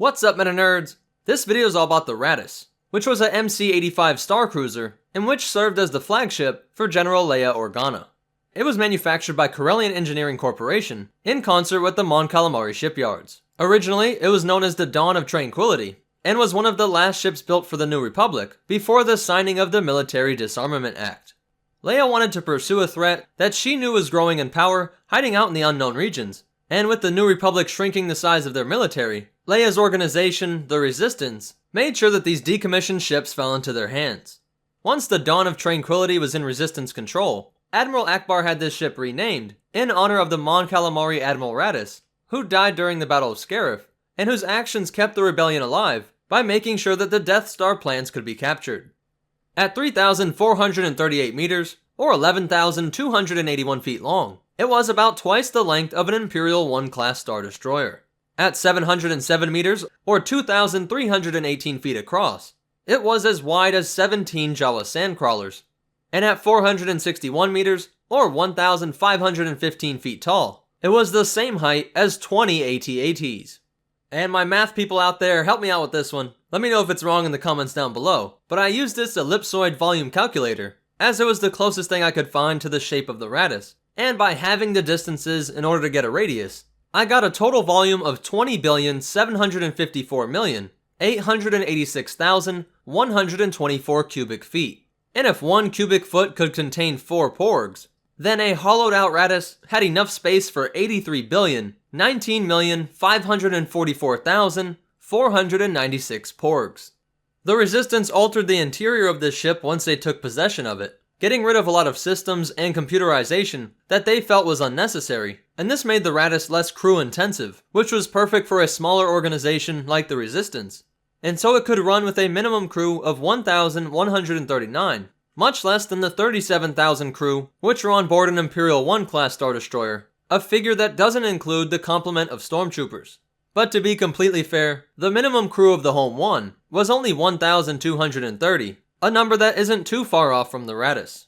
What's up, meta nerds? This video is all about the Raddus, which was a MC-85 star cruiser and which served as the flagship for General Leia Organa. It was manufactured by Corellian Engineering Corporation in concert with the Mon Calamari shipyards. Originally, it was known as the Dawn of Tranquility and was one of the last ships built for the New Republic before the signing of the Military Disarmament Act. Leia wanted to pursue a threat that she knew was growing in power, hiding out in the unknown regions, and with the New Republic shrinking the size of their military, Leia's organization, the Resistance, made sure that these decommissioned ships fell into their hands. Once the Dawn of Tranquility was in Resistance control, Admiral Ackbar had this ship renamed in honor of the Mon Calamari Admiral Raddus, who died during the Battle of Scarif, and whose actions kept the rebellion alive by making sure that the Death Star plans could be captured. At 3,438 meters, or 11,281 feet long, it was about twice the length of an Imperial 1 class Star Destroyer. At 707 meters, or 2,318 feet across, it was as wide as 17 Jawa sandcrawlers. And at 461 meters, or 1,515 feet tall, it was the same height as 20 AT-ATs. And my math people out there, help me out with this one. Let me know if it's wrong in the comments down below. But I used this ellipsoid volume calculator, as it was the closest thing I could find to the shape of the Raddus. And by halving the distances in order to get a radius, I got a total volume of 20,754,886,124 cubic feet. And if 1 cubic foot could contain 4 porgs, then a hollowed out Raddus had enough space for 83,19,544,496 porgs. The Resistance altered the interior of this ship once they took possession of it, getting rid of a lot of systems and computerization that they felt was unnecessary, and this made the Raddus less crew intensive, which was perfect for a smaller organization like the Resistance. And so it could run with a minimum crew of 1,139, much less than the 37,000 crew which were on board an Imperial 1 class Star Destroyer, a figure that doesn't include the complement of stormtroopers. But to be completely fair, the minimum crew of the Home 1 was only 1,230, a number that isn't too far off from the Raddus.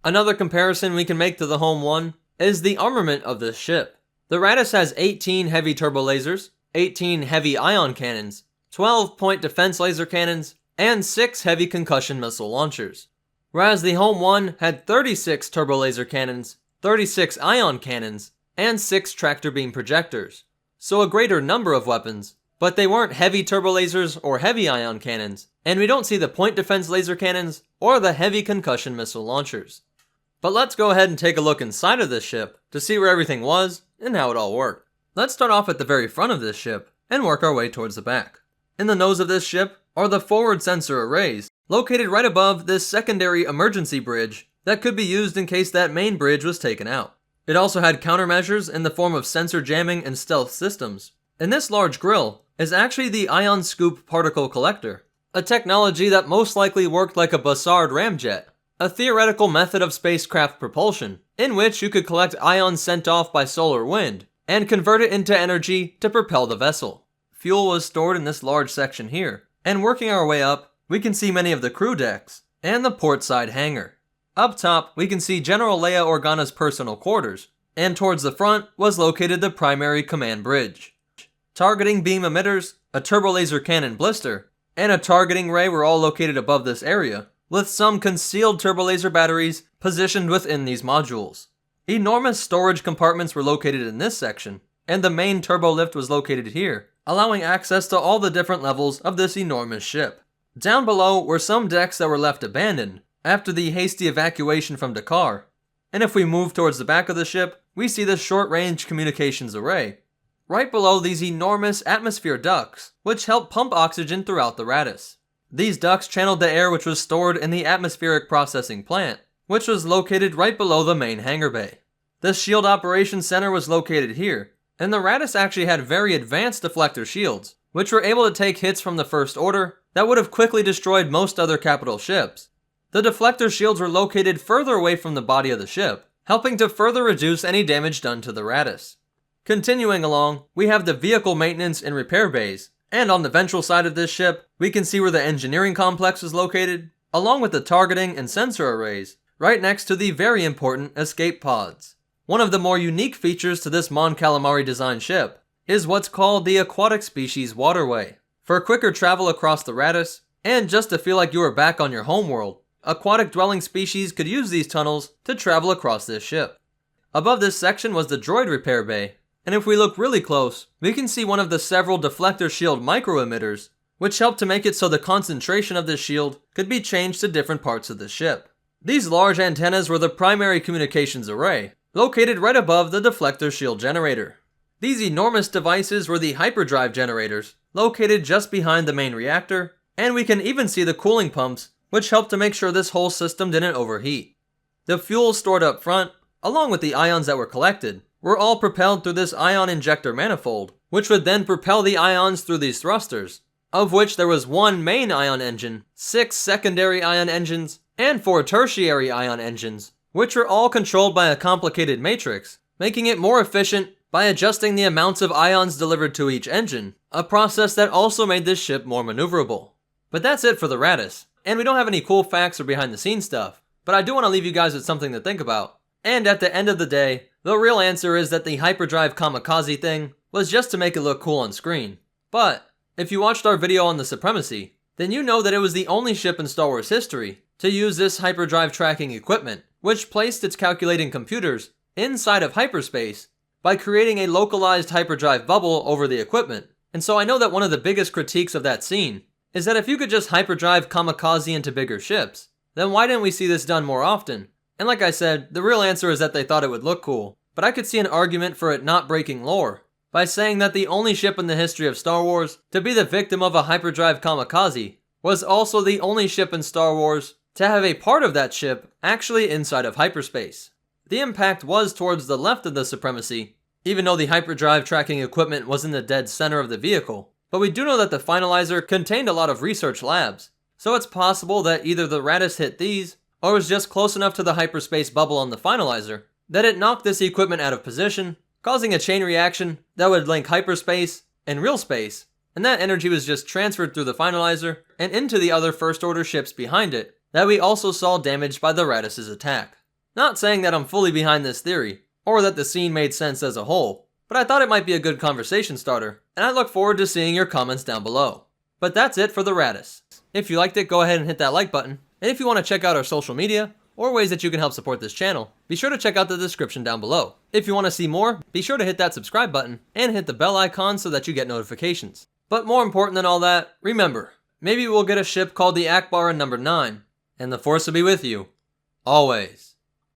Another comparison we can make to the Home 1 is the armament of this ship. The Raddus has 18 heavy turbo lasers, 18 heavy ion cannons, 12 point defense laser cannons, and 6 heavy concussion missile launchers. Whereas the Home 1 had 36 turbo laser cannons, 36 ion cannons, and 6 tractor beam projectors. So a greater number of weapons, but they weren't heavy turbo lasers or heavy ion cannons, and we don't see the point defense laser cannons or the heavy concussion missile launchers. But let's go ahead and take a look inside of this ship to see where everything was and how it all worked. Let's start off at the very front of this ship and work our way towards the back. In the nose of this ship are the forward sensor arrays, located right above this secondary emergency bridge that could be used in case that main bridge was taken out. It also had countermeasures in the form of sensor jamming and stealth systems. And this large grill is actually the Ion Scoop Particle Collector, a technology that most likely worked like a Bassard ramjet, a theoretical method of spacecraft propulsion, in which you could collect ions sent off by solar wind, and convert it into energy to propel the vessel. Fuel was stored in this large section here, and working our way up, we can see many of the crew decks, and the port side hangar. Up top, we can see General Leia Organa's personal quarters, and towards the front was located the primary command bridge. Targeting beam emitters, a turbo laser cannon blister, and a targeting ray were all located above this area, with some concealed turbo laser batteries positioned within these modules. Enormous storage compartments were located in this section, and the main turbo lift was located here, allowing access to all the different levels of this enormous ship. Down below were some decks that were left abandoned after the hasty evacuation from Dakar, and if we move towards the back of the ship, we see the short-range communications array, right below these enormous atmosphere ducts, which help pump oxygen throughout the Raddus. These ducts channeled the air which was stored in the atmospheric processing plant, which was located right below the main hangar bay. The shield operations center was located here, and the Raddus actually had very advanced deflector shields, which were able to take hits from the First Order that would have quickly destroyed most other capital ships. The deflector shields were located further away from the body of the ship, helping to further reduce any damage done to the Raddus. Continuing along, we have the vehicle maintenance and repair bays, and on the ventral side of this ship, we can see where the engineering complex is located, along with the targeting and sensor arrays, right next to the very important escape pods. One of the more unique features to this Mon Calamari design ship is what's called the aquatic species Waterway. For quicker travel across the Raddus, and just to feel like you are back on your homeworld, aquatic dwelling species could use these tunnels to travel across this ship. Above this section was the Droid Repair Bay, and if we look really close, we can see one of the several deflector shield micro-emitters, which helped to make it so the concentration of this shield could be changed to different parts of the ship. These large antennas were the primary communications array, located right above the deflector shield generator. These enormous devices were the hyperdrive generators, located just behind the main reactor, and we can even see the cooling pumps, which helped to make sure this whole system didn't overheat. The fuel stored up front, along with the ions that were collected, were all propelled through this ion injector manifold, which would then propel the ions through these thrusters, of which there was one main ion engine, 6 secondary ion engines, and 4 tertiary ion engines, which were all controlled by a complicated matrix, making it more efficient by adjusting the amounts of ions delivered to each engine, a process that also made this ship more maneuverable. But that's it for the Raddus, and we don't have any cool facts or behind the scenes stuff, but I do want to leave you guys with something to think about. And at the end of the day, the real answer is that the hyperdrive kamikaze thing was just to make it look cool on screen. But if you watched our video on the Supremacy, then you know that it was the only ship in Star Wars history to use this hyperdrive tracking equipment, which placed its calculating computers inside of hyperspace by creating a localized hyperdrive bubble over the equipment. And so I know that one of the biggest critiques of that scene is that if you could just hyperdrive kamikaze into bigger ships, then why didn't we see this done more often? And like I said, the real answer is that they thought it would look cool, but I could see an argument for it not breaking lore by saying that the only ship in the history of Star Wars to be the victim of a hyperdrive kamikaze was also the only ship in Star Wars to have a part of that ship actually inside of hyperspace. The impact was towards the left of the Supremacy, even though the hyperdrive tracking equipment was in the dead center of the vehicle. But we do know that the finalizer contained a lot of research labs, so it's possible that either the Raddus hit these, or was just close enough to the hyperspace bubble on the finalizer that it knocked this equipment out of position, causing a chain reaction that would link hyperspace and real space, and that energy was just transferred through the finalizer and into the other First Order ships behind it that we also saw damaged by the Raddus' attack. Not saying that I'm fully behind this theory, or that the scene made sense as a whole, but I thought it might be a good conversation starter, and I look forward to seeing your comments down below. But that's it for the Raddus. If you liked it, go ahead and hit that like button, and if you want to check out our social media, or ways that you can help support this channel, be sure to check out the description down below. If you want to see more, be sure to hit that subscribe button, and hit the bell icon so that you get notifications. But more important than all that, remember, maybe we'll get a ship called the Akbar in number 9, and the Force will be with you, always.